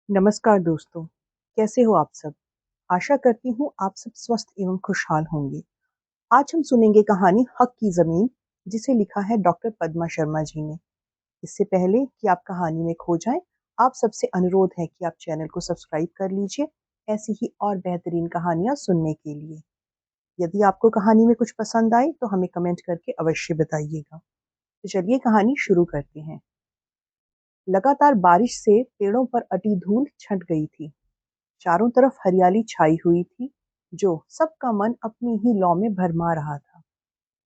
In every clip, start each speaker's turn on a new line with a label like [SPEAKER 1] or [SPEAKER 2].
[SPEAKER 1] नमस्कार दोस्तों, कैसे हो आप सब? आशा करती हूँ आप सब स्वस्थ एवं खुशहाल होंगे। आज हम सुनेंगे कहानी हक की ज़मीन, जिसे लिखा है डॉक्टर पद्मा शर्मा जी ने। इससे पहले कि आप कहानी में खो जाएं, आप सबसे अनुरोध है कि आप चैनल को सब्सक्राइब कर लीजिए, ऐसी ही और बेहतरीन कहानियाँ सुनने के लिए। यदि आपको कहानी में कुछ पसंद आए, तो हमें कमेंट करके अवश्य बताइएगा। तो चलिए कहानी शुरू करते हैं। लगातार बारिश से पेड़ों पर अटी धूल छंट गई थी। चारों तरफ हरियाली छाई हुई थी, जो सबका मन अपनी ही लौ में भरमा रहा था।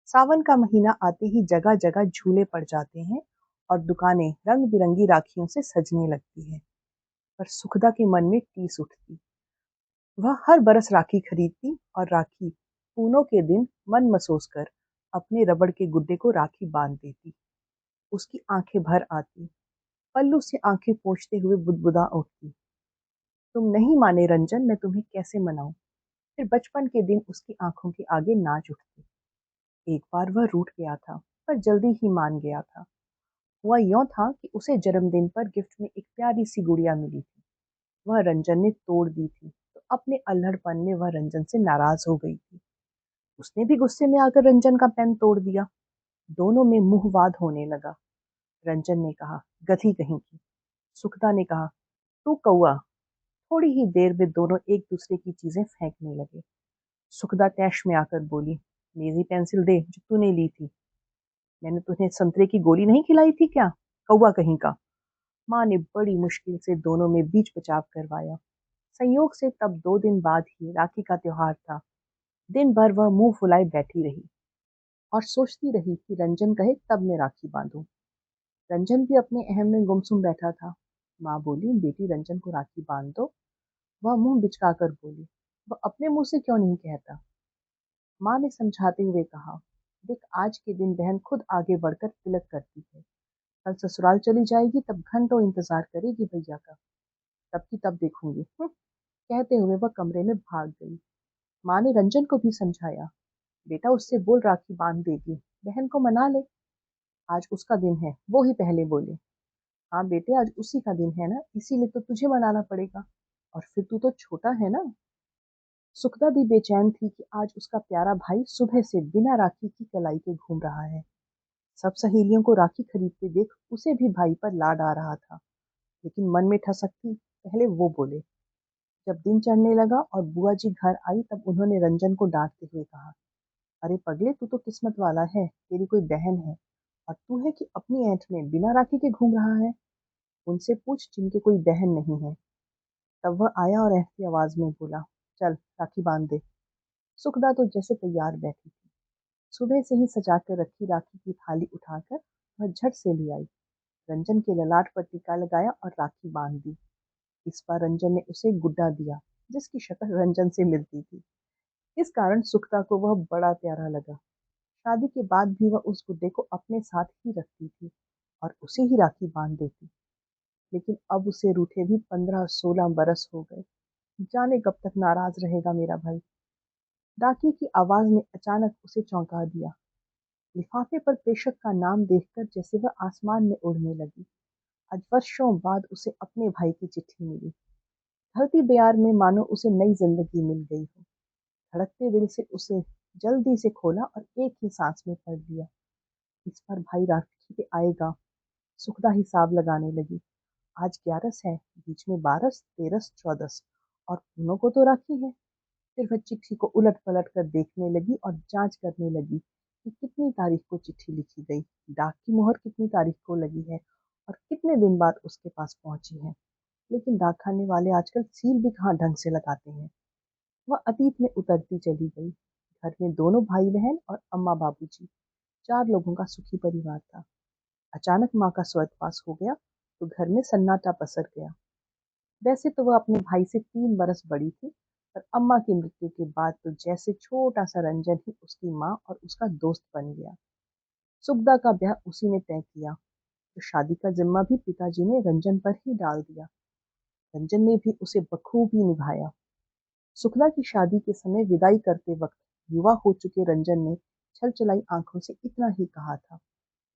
[SPEAKER 1] सावन का महीना आते ही जगह जगह झूले पड़ जाते हैं और दुकानें रंग बिरंगी राखियों से सजने लगती है। पर सुखदा के मन में टीस उठती। वह हर बरस राखी खरीदती और राखी पूनों के दिन मन मसोस कर अपने रबड़ के गुड्डे को राखी बांध देती। उसकी आंखें भर आती, पल्लू से आंखें पोंछते हुए बुदबुदा उठती। तुम नहीं माने रंजन, मैं तुम्हें कैसे मनाऊं। फिर बचपन के दिन उसकी आंखों के आगे नाच उठते। एक बार वह रूठ गया था, पर जल्दी ही मान गया था। हुआ यूं था कि उसे जन्मदिन पर गिफ्ट में एक प्यारी सी गुड़िया मिली थी। वह रंजन ने तोड़ दी थी, तो अपने अल्हड़पन में वह रंजन से नाराज हो गई थी। उसने भी गुस्से में आकर रंजन का पेन तोड़ दिया। दोनों में मुंहवाद होने लगा। रंजन ने कहा, गधी कहीं की। सुखदा ने कहा, तू कौआ। थोड़ी ही देर में दोनों एक दूसरे की चीजें फेंकने लगे। सुखदा तैश में आकर बोली, मेरी पेंसिल दे जो तूने ली थी। मैंने तुझे संतरे की गोली नहीं खिलाई थी क्या, कौवा कहीं का। माँ ने बड़ी मुश्किल से दोनों में बीच बचाव करवाया। संयोग से तब 2 दिन बाद ही राखी का त्योहार था। दिन भर वह मुंह फुलाए बैठी रही और सोचती रही कि रंजन कहे तब मैं राखी बांधूं। रंजन भी अपने अहम में गुमसुम बैठा था। माँ बोली, बेटी रंजन को राखी बांध दो। वह मुंह बिचका कर बोली, वह अपने मुंह से क्यों नहीं कहता। माँ ने समझाते हुए कहा, देख आज के दिन बहन खुद आगे बढ़कर तिलक करती है। कल ससुराल चली जाएगी, तब घंटों इंतजार करेगी भैया का। तब की तब देखूंगी। कहते हुए वह कमरे में भाग गई। माँ ने रंजन को भी समझाया, बेटा उससे बोल राखी बांध देगी, बहन को मना ले। आज उसका दिन है, वो ही पहले बोले। हाँ बेटे, आज उसी का दिन है ना, इसीलिए तो तुझे मनाना पड़ेगा। और फिर तू तो छोटा है ना। सुखदा भी बेचैन थी कि आज उसका प्यारा भाई सुबह से बिना राखी की कलाई के घूम रहा है। सब सहेलियों को राखी खरीदते देख उसे भी भाई पर लाड आ रहा था। लेकिन मन में ठसकती, पहले वो बोले। जब दिन चढ़ने लगा और बुआ जी घर आई, तब उन्होंने रंजन को डांटते हुए कहा, अरे पगले, तू तो किस्मत वाला है, तेरी कोई बहन है। और तू है कि अपनी ऐंठ में बिना राखी के घूम रहा है। उनसे पूछ जिनके कोई बहन नहीं है। तब वह आया और ऐंठती आवाज में बोला, चल राखी बांध दे। सुखदा तो जैसे तैयार बैठी थी। सुबह से ही सजा कर रखी राखी की थाली उठाकर वह झट से ले आई। रंजन के ललाट पर टीका लगाया और राखी बांध दी। इस बार रंजन ने उसे गुड्डा दिया, जिसकी शक्ल रंजन से मिलती थी। इस कारण सुखदा को वह बड़ा प्यारा लगा। शादी के बाद भी वह उस गुड्डे को अपने साथ ही रखती थी और उसे ही राखी बांध देती। लेकिन अब उसे रूठे भी 15-16 बरस हो गए। जाने कब तक नाराज रहेगा मेरा भाई। डाकी की आवाज ने अचानक उसे चौंका दिया। लिफाफे पर प्रेषक का नाम देखकर जैसे वह आसमान में उड़ने लगी। आज वर्षों बाद उसे अपने भाई की चिट्ठी मिली। धरती बयार में मानो उसे नई जिंदगी मिल गई हो। धड़कते दिल से उसे जल्दी से खोला और एक ही सांस में पढ़ लिया। इस बार भाई राखी पे आएगा। सुखदा हिसाब लगाने लगी। आज 11 है, बीच में 12, 13, 14 और पूनों को तो राखी है। फिर वह चिट्ठी को उलट पलट कर देखने लगी और जांच करने लगी कि कितनी तारीख को चिट्ठी लिखी गई, डाक की मोहर कितनी तारीख को लगी है और कितने दिन बाद उसके पास पहुंची है। लेकिन डाकखाने वाले आजकल सील भी कहाँ ढंग से लगाते हैं। वह अतीत में उतरती चली गई। घर में दोनों भाई बहन और अम्मा बाबूजी, 4 लोगों का सुखी परिवार था। अचानक माँ का स्वर्गवास हो गया तो घर में सन्नाटा पसर गया। वैसे तो वह अपने भाई से 3 बरस बड़ी थी, पर अम्मा की मृत्यु के बाद तो जैसे छोटा सा रंजन ही उसकी माँ और उसका दोस्त बन गया। सुखदा का ब्याह उसी ने तय किया, तो शादी का जिम्मा भी पिताजी ने रंजन पर ही डाल दिया। रंजन ने भी उसे बखूबी निभाया। सुखदा की शादी के समय विदाई करते वक्त युवा हो चुके रंजन ने छल चलाई आंखों से इतना ही कहा था,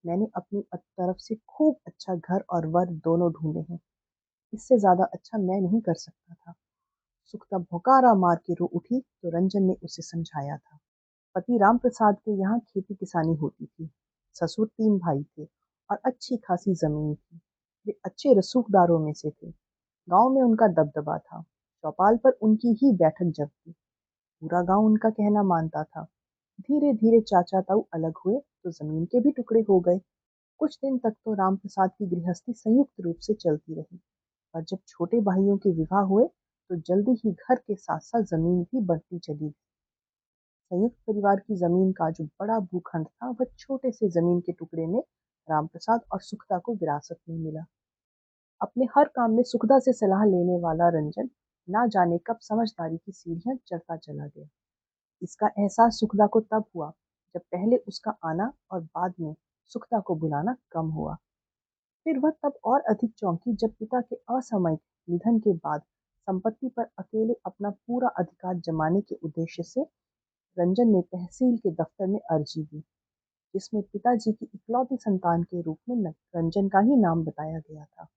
[SPEAKER 1] मैंने अपनी तरफ से खूब अच्छा घर और वर दोनों ढूंढे हैं, इससे ज्यादा अच्छा मैं नहीं कर सकता था। सुखता भौकारा मार के रो उठी तो रंजन ने उसे समझाया था। पति राम प्रसाद के यहाँ खेती किसानी होती थी। ससुर 3 भाई थे और अच्छी खासी जमीन थी। वे अच्छे रसूखदारों में से थे। गांव में उनका दबदबा था। चौपाल पर उनकी ही बैठक जमती। पूरा गांव उनका कहना मानता था। धीरे धीरे चाचा ताऊ अलग हुए तो जमीन के भी टुकड़े हो गए। कुछ दिन तक तो राम प्रसाद की गृहस्थी संयुक्त रूप से चलती रही, और जब छोटे भाइयों के विवाह हुए तो जल्दी ही घर के साथ साथ जमीन भी बढ़ती चली गई। संयुक्त परिवार की जमीन का जो बड़ा भूखंड था वह छोटे से जमीन के टुकड़े में रामप्रसाद और सुखदा को विरासत में मिला। अपने हर काम में सुखदा से सलाह लेने वाला रंजन ना जाने कब समझदारी की सीढ़ियां चढ़ता चला गया। इसका एहसास सुखदा को तब हुआ जब पहले उसका आना और बाद में सुखदा को बुलाना कम हुआ। फिर वह तब और अधिक चौंकी जब पिता के असामयिक निधन के बाद संपत्ति पर अकेले अपना पूरा अधिकार जमाने के उद्देश्य से रंजन ने तहसील के दफ्तर में अर्जी दी, जिसमें पिताजी की इकलौती संतान के रूप में रंजन का ही नाम बताया गया था।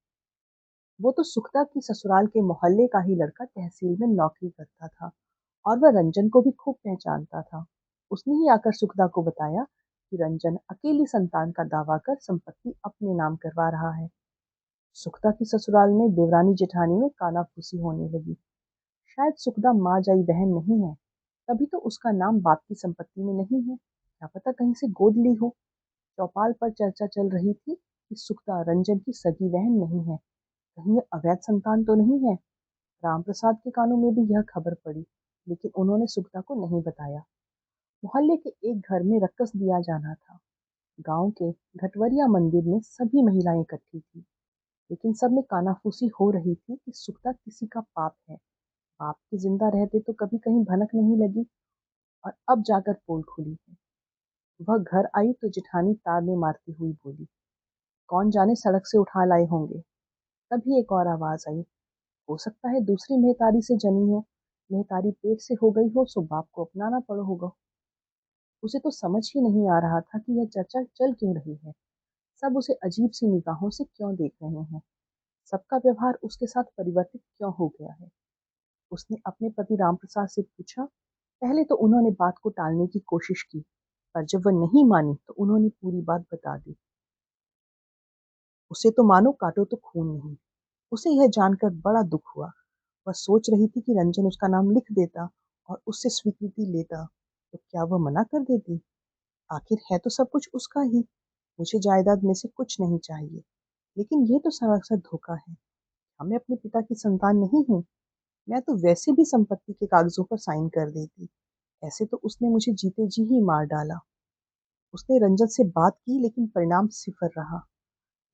[SPEAKER 1] वो तो सुखदा की ससुराल के मोहल्ले का ही लड़का तहसील में नौकरी करता था और वह रंजन को भी खूब पहचानता था। उसने ही आकर सुखदा को बताया कि रंजन अकेली संतान का दावा कर संपत्ति अपने नाम करवा रहा है। सुखदा की ससुराल में देवरानी जेठानी में कानाफूसी होने लगी। शायद सुखदा माँ जाई बहन नहीं है, तभी तो उसका नाम बाप की संपत्ति में नहीं है। क्या पता कहीं से गोद ली हो। चौपाल पर चर्चा चल रही थी कि सुखदा रंजन की सगी बहन नहीं है। कहीं ये अवैध संतान तो नहीं है। रामप्रसाद के कानों में भी यह खबर पड़ी, लेकिन उन्होंने सुखदा को नहीं बताया। मोहल्ले के एक घर में रक्कस दिया जाना था। गांव के घटवरिया मंदिर में सभी महिलाएं इकट्ठी थी, लेकिन सब में कानाफूसी हो रही थी कि सुखदा किसी का पाप है। बाप के जिंदा रहते तो कभी कहीं भनक नहीं लगी, और अब जाकर पोल खुली है। वह घर आई तो जेठानी ताने मारती हुई बोली, कौन जाने सड़क से उठा लाए होंगे। तभी एक और आवाज आई, हो सकता है दूसरी मेहतारी से जनी हो। मेहतारी पेट से हो गई हो सो बाप को अपनाना पड़ा होगा। उसे तो समझ ही नहीं आ रहा था कि यह चर्चा चल क्यों रही है। सब उसे अजीब सी निगाहों से क्यों देख रहे हैं। सबका व्यवहार उसके साथ परिवर्तित क्यों हो गया है। उसने अपने पति रामप्रसाद से पूछा। पहले तो उन्होंने बात को टालने की कोशिश की, पर जब वह नहीं मानी तो उन्होंने पूरी बात बता दी। उसे तो मानो काटो तो खून नहीं। उसे यह जानकर बड़ा दुख हुआ। वह सोच रही थी कि रंजन उसका नाम लिख देता और उससे स्वीकृति लेता, तो क्या वह मना कर देती। आखिर है तो सब कुछ उसका ही। मुझे जायदाद में से कुछ नहीं चाहिए। लेकिन यह तो सरासर धोखा है। क्या मैं अपने पिता की संतान नहीं हूँ? मैं तो वैसे भी संपत्ति के कागजों पर साइन कर देती। ऐसे तो उसने मुझे जीते जी ही मार डाला। उसने रंजन से बात की लेकिन परिणाम सिफर रहा।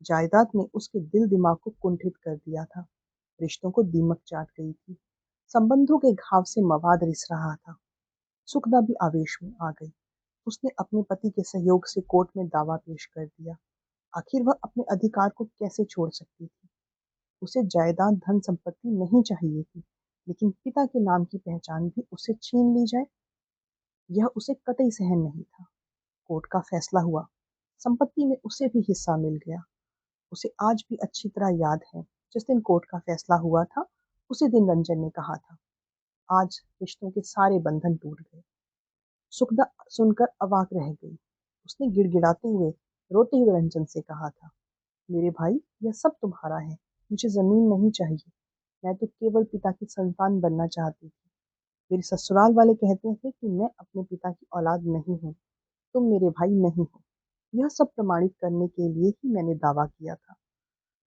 [SPEAKER 1] जायदाद ने उसके दिल दिमाग को कुंठित कर दिया था। रिश्तों को दीमक चाट गई थी। संबंधों के घाव से मवाद रिस रहा था। सुखदा भी आवेश में आ गई। उसने अपने पति के सहयोग से कोर्ट में दावा पेश कर दिया। आखिर वह अपने अधिकार को कैसे छोड़ सकती थी। उसे जायदाद धन संपत्ति नहीं चाहिए थी, लेकिन पिता के नाम की पहचान भी उसे छीन ली जाए, यह उसे कतई सहन नहीं था। कोर्ट का फैसला हुआ। संपत्ति में उसे भी हिस्सा मिल गया। उसे आज भी अच्छी तरह याद है, जिस दिन कोर्ट का फैसला हुआ था उसी दिन रंजन ने कहा था, आज रिश्तों के सारे बंधन टूट गए। सुखदा सुनकर अवाक रह गई। उसने गिड़गिड़ाते हुए, रोते हुए रंजन से कहा था, मेरे भाई, यह सब तुम्हारा है। मुझे जमीन नहीं चाहिए। मैं तो केवल पिता की संतान बनना चाहती थी। मेरे ससुराल वाले कहते थे कि मैं अपने पिता की औलाद नहीं हूँ। तुम मेरे भाई नहीं हो। यह सब प्रमाणित करने के लिए ही मैंने दावा किया था।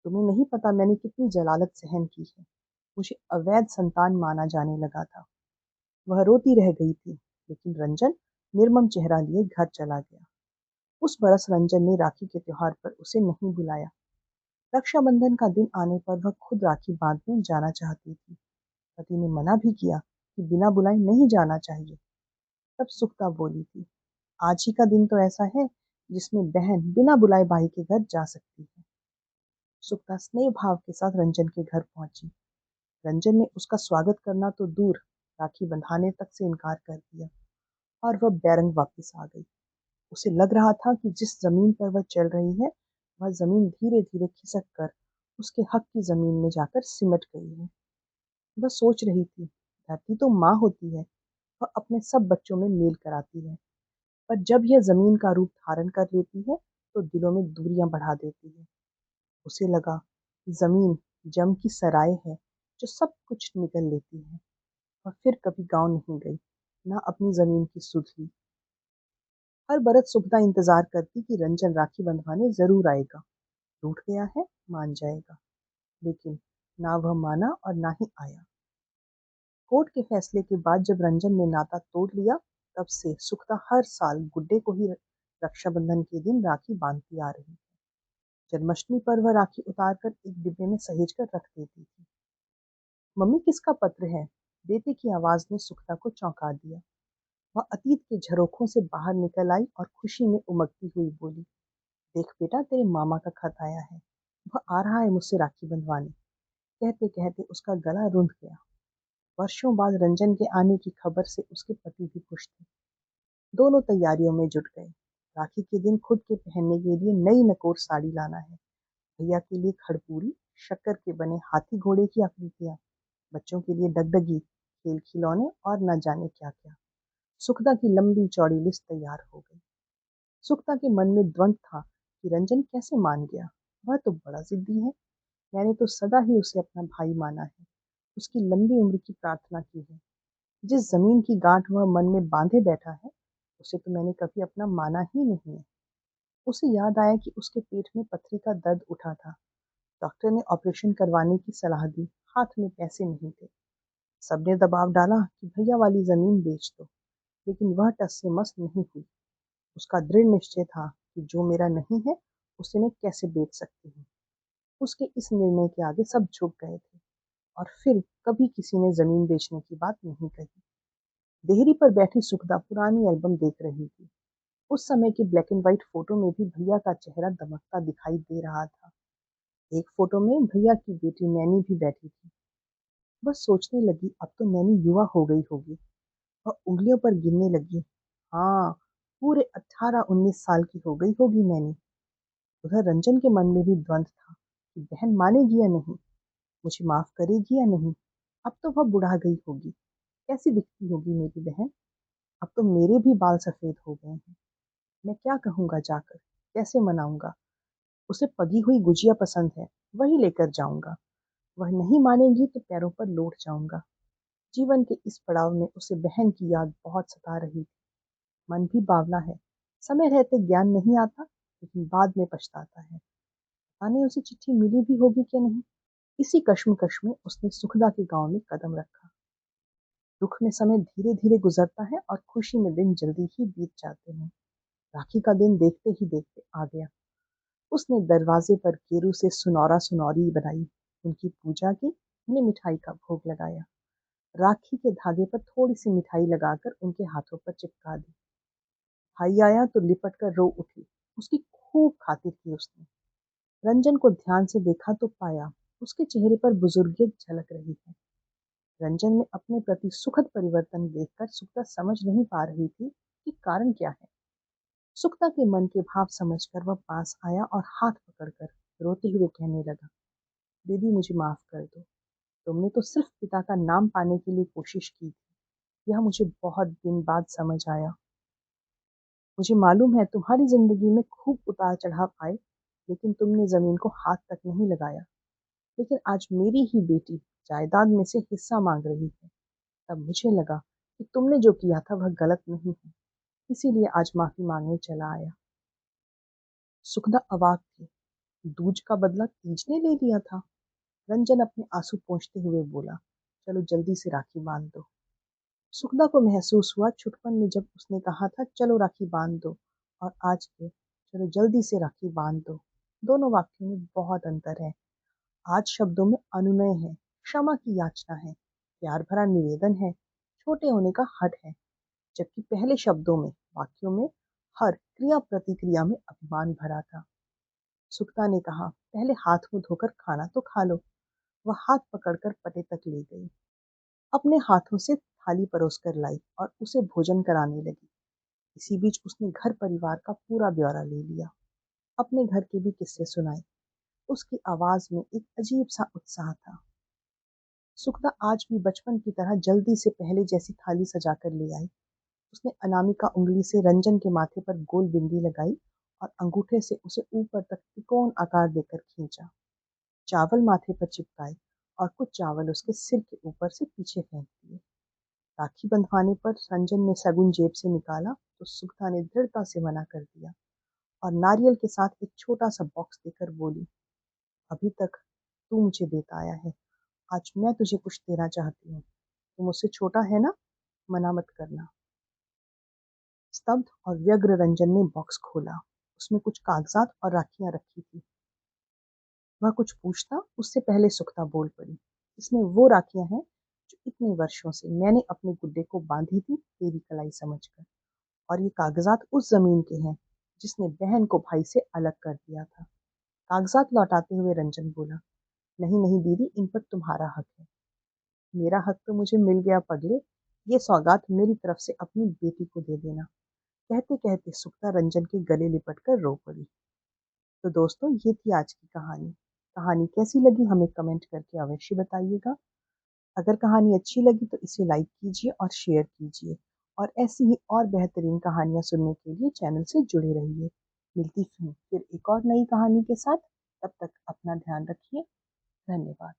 [SPEAKER 1] तुम्हें नहीं पता मैंने कितनी जलालत सहन की है। मुझे अवैध संतान माना जाने लगा था। वह रोती रह गई थी, लेकिन रंजन निर्मम चेहरा लिए घर चला गया। उस बरस रंजन ने राखी के त्योहार पर उसे नहीं बुलाया। रक्षाबंधन का दिन आने पर वह खुद राखी बांधने जाना चाहती थी। पति ने मना भी किया कि बिना बुलाए नहीं जाना चाहिए। तब सुखता बोली थी, आज ही का दिन तो ऐसा है जिसमें बहन बिना बुलाए भाई के घर जा सकती है। सुखता स्नेह भाव के साथ रंजन के घर पहुंची। रंजन ने उसका स्वागत करना तो दूर, राखी बंधाने तक से इनकार कर दिया और वह बैरंग वापस आ गई। उसे लग रहा था कि जिस जमीन पर वह चल रही है, वह जमीन धीरे धीरे खिसक कर उसके हक की ज़मीन में जाकर सिमट गई है। वह सोच रही थी, धरती तो माँ होती है, वह अपने सब बच्चों में मेल कराती है, पर जब यह ज़मीन का रूप धारण कर लेती है, तो दिलों में दूरियां बढ़ा देती है। उसे लगा, ज़मीन जम की सराय है, जो सब कुछ निगल लेती है। वह फिर कभी गाँव नहीं गई, ना अपनी ज़मीन की सुध ली। हर बरस सुबह इंतज़ार करती कि रंजन राखी बंधवाने ज़रूर आएगा। रूठ गया है, मान जाएगा। लेकिन ना वह माना और ना ही आया। कोर्ट के फैसले के बाद जब रंजन ने नाता तोड़ लिया, तब से सुखता हर साल गुड्डे को ही रक्षाबंधन के दिन राखी बांधती आ रही। जन्माष्टमी पर वह राखी उतार कर एक डिब्बे में सहेज कर रख देती थी। मम्मी, किसका पत्र है? बेटे की आवाज ने सुखता को चौंका दिया। वह अतीत के झरोखों से बाहर निकल आई और खुशी में उमगती हुई बोली, देख बेटा, तेरे मामा का खत आया है। वह आ रहा है मुझसे राखी बंधवाने। कहते कहते उसका गला रुंध गया। वर्षों बाद रंजन के आने की खबर से उसके पति भी खुश थे। दोनों तैयारियों में जुट गए। राखी के दिन खुद के पहनने के लिए नई नकोर साड़ी लाना है। भैया के लिए खड़पूरी, शक्कर के बने हाथी घोड़े की आकृतियां, बच्चों के लिए डगडगी, खेल खिलौने और न जाने क्या क्या। सुखदा की लंबी चौड़ी लिस्ट तैयार हो गई। सुखदा के मन में द्वंद था कि रंजन कैसे मान गया। वह तो बड़ा जिद्दी है। मैंने तो सदा ही उसे अपना भाई माना है, उसकी लंबी उम्र की प्रार्थना की है। जिस जमीन की गांठ वह मन में बांधे बैठा है, उसे तो मैंने कभी अपना माना ही नहीं है। उसे याद आया कि उसके पेट में पथरी का दर्द उठा था। डॉक्टर ने ऑपरेशन करवाने की सलाह दी। हाथ में पैसे नहीं थे। सबने दबाव डाला कि भैया वाली जमीन बेच दो, लेकिन वह टस से मस नहीं हुई। उसका दृढ़ निश्चय था कि जो मेरा नहीं है, उसे मैं कैसे बेच सकती हूँ। उसके इस निर्णय के आगे सब झुक गए थे। और फिर कभी किसी ने जमीन बेचने की बात नहीं कही। देहरी पर बैठी सुखदा पुरानी एल्बम देख रही थी। उस समय की ब्लैक एंड व्हाइट फोटो में भी भैया का चेहरा दमकता दिखाई दे रहा था। एक फोटो में भैया की बेटी नैनी भी बैठी थी। वह सोचने लगी, अब तो नैनी युवा हो गई होगी। वह उंगलियों पर गिनने लगी। हाँ, पूरे 18-19 साल की हो गई होगी नैनी। उधर रंजन के मन में भी द्वंद था कि बहन मानेगी या नहीं, मुझे माफ करेगी या नहीं। अब तो वह बुढ़ा गई होगी, कैसी दिखती होगी मेरी बहन। अब तो मेरे भी बाल सफेद हो गए हैं। मैं क्या कहूंगा जाकर, कैसे मनाऊंगा। उसे पकी हुई गुजिया पसंद है, वही लेकर जाऊंगा। वह नहीं मानेगी तो पैरों पर लौट जाऊंगा। जीवन के इस पड़ाव में उसे बहन की याद बहुत सता रही थी। मन भी बावला है। समय रहते ज्ञान नहीं आता, लेकिन बाद में पछताता है। पता नहीं उसे चिट्ठी मिली भी होगी कि नहीं। इसी कश्मकश में उसने सुखदा के गांव में कदम रखा। दुख में समय धीरे धीरे गुजरता है और खुशी में दिन जल्दी ही बीत जाते हैं। राखी का दिन देखते ही देखते आ गया। उसने दरवाजे पर केरू से सुनौरा सुनौरी बनाई, उनकी पूजा की, उन्हें मिठाई का भोग लगाया। राखी के धागे पर थोड़ी सी मिठाई लगाकर उनके हाथों पर चिपका दी। भाई आया तो लिपट कर रो उठी। उसकी खूब खातिर की उसने। रंजन को ध्यान से देखा तो पाया उसके चेहरे पर बुजुर्गियत झलक रही है। रंजन में अपने प्रति सुखद परिवर्तन देखकर सुखदा समझ नहीं पा रही थी कि कारण क्या है। सुखदा के मन के भाव समझकर वह पास आया और हाथ पकड़कर रोते हुए कहने लगा, दीदी मुझे माफ कर दो। तुमने तो सिर्फ पिता का नाम पाने के लिए कोशिश की थी। यह मुझे बहुत दिन बाद समझ आया। मुझे मालूम है तुम्हारी जिंदगी में खूब उतार चढ़ाव आए, लेकिन तुमने जमीन को हाथ तक नहीं लगाया। लेकिन आज मेरी ही बेटी जायदाद में से हिस्सा मांग रही है। तब मुझे लगा कि तुमने जो किया था वह गलत नहीं है, इसीलिए आज माफी मांगने चला आया। सुखदा अवाक थी। दूज का बदला तीज ने ले लिया था। रंजन अपने आंसू पोंछते हुए बोला, चलो जल्दी से राखी बांध दो। सुखदा को महसूस हुआ छुटपन में जब उसने कहा था चलो राखी बांध दो, और आज के चलो जल्दी से राखी बांध दो। दोनों वाक्यों में बहुत अंतर है। आज शब्दों में अनुनय है, क्षमा की याचना है, प्यार भरा निवेदन है, छोटे होने का हट है। जबकि पहले शब्दों में, वाक्यों में, हर क्रिया प्रतिक्रिया में अभिमान भरा था। सुखदा ने कहा, पहले हाथ मुंह धोकर खाना तो खा लो। वह हाथ पकड़कर पटे तक ले गई। अपने हाथों से थाली परोस कर लाई और उसे भोजन कराने लगी। इसी बीच उसने घर परिवार का पूरा ब्यौरा ले लिया। अपने घर के भी किस्से सुनाए। उसकी आवाज में एक अजीब सा उत्साह था। सुखदा आज भी बचपन की तरह जल्दी से पहले जैसी थाली सजाकर ले आई। उसने अनामिका उंगली से रंजन के माथे पर गोल बिंदी लगाई और अंगूठे से उसे ऊपर तक त्रिकोण आकार देकर खींचा। चावल माथे पर चिपकाए और कुछ चावल उसके सिर के ऊपर से पीछे फेंक दिए। राखी बंधवाने पर रंजन ने सगुन जेब से निकाला तो सुगता ने दृढ़ता से मना कर दिया और नारियल के साथ एक छोटा सा बॉक्स देकर बोली, अभी तक तू मुझे देता आया है, आज मैं तुझे कुछ देना चाहती हूँ। तू मुझसे छोटा है ना, मना मत करना। स्तब्ध और व्यग्र रंजन ने बॉक्स खोला। उसमें कुछ कागजात और राखियां रखी थी। वह कुछ पूछता उससे पहले सुक्ता बोल पड़ी, इसमें वो राखियां हैं जो इतने वर्षों से मैंने अपने गुड्डे को बांधी थी तेरी कलाई समझकर, और ये कागजात उस जमीन के हैं जिसने बहन को भाई से अलग कर दिया था। कागजात लौटाते हुए रंजन बोला, नहीं नहीं दीदी, इन पर तुम्हारा हक है। मेरा हक तो मुझे मिल गया पगले, ये सौगात मेरी तरफ से अपनी बेटी को दे देना। कहते कहते सुक्ता रंजन के गले लिपट कर रो पड़ी। तो दोस्तों, ये थी आज की कहानी। कहानी कैसी लगी हमें कमेंट करके अवश्य बताइएगा। अगर कहानी अच्छी लगी तो इसे लाइक कीजिए और शेयर कीजिए, और ऐसी ही और बेहतरीन कहानियां सुनने के लिए चैनल से जुड़े रहिए। मिलती हूँ फिर एक और नई कहानी के साथ। तब तक अपना ध्यान रखिए। धन्यवाद।